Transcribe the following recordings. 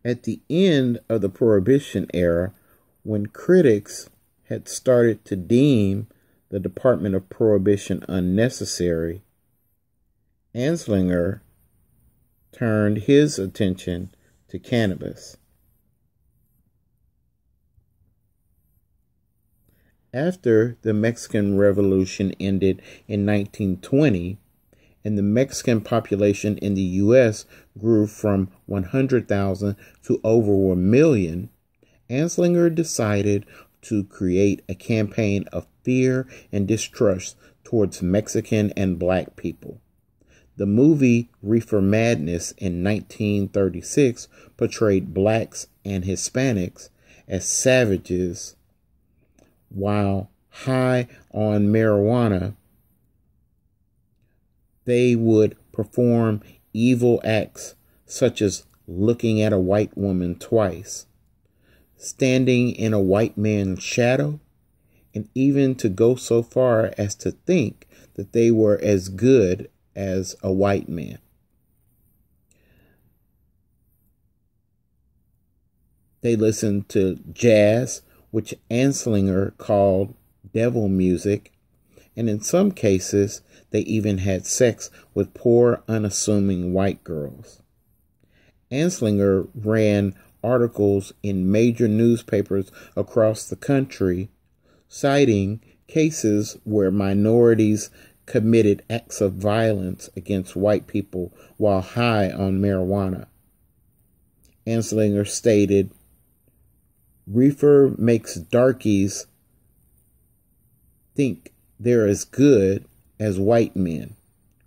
At the end of the Prohibition era, when critics had started to deem the Department of Prohibition unnecessary, Anslinger turned his attention to cannabis. After the Mexican Revolution ended in 1920, and the Mexican population in the U.S. grew from 100,000 to over 1 million, Anslinger decided to create a campaign of fear and distrust towards Mexican and black people. The movie Reefer Madness in 1936 portrayed blacks and Hispanics as savages while high on marijuana. They would perform evil acts such as looking at a white woman twice, standing in a white man's shadow, and even to go so far as to think that they were as good as a white man. They listened to jazz, which Anslinger called devil music, and in some cases, they even had sex with poor, unassuming white girls. Anslinger ran articles in major newspapers across the country, citing cases where minorities committed acts of violence against white people while high on marijuana. Anslinger stated, "Reefer makes darkies think they're as good as white men,"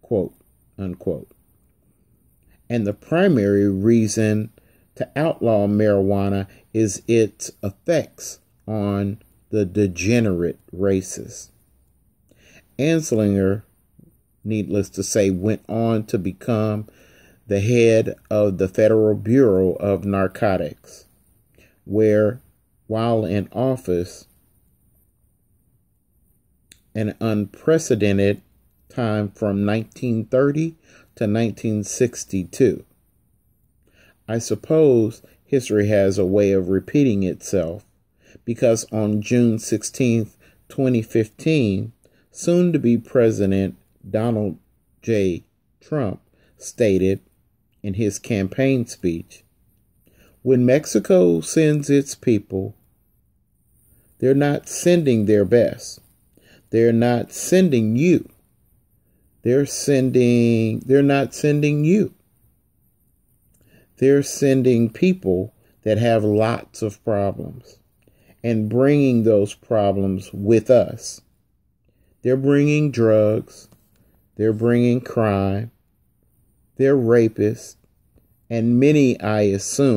quote, unquote. And the primary reason to outlaw marijuana is its effects on the degenerate races. Anslinger, needless to say, went on to become the head of the Federal Bureau of Narcotics, where, while in office, an unprecedented time from 1930 to 1962. I suppose history has a way of repeating itself, because on June 16, 2015, soon-to-be President Donald J. Trump stated in his campaign speech, "When Mexico sends its people, they're not sending their best. They're not sending you. They're not sending you. They're sending people that have lots of problems and bringing those problems with us. They're bringing drugs. They're bringing crime. They're rapists. And many, I assume,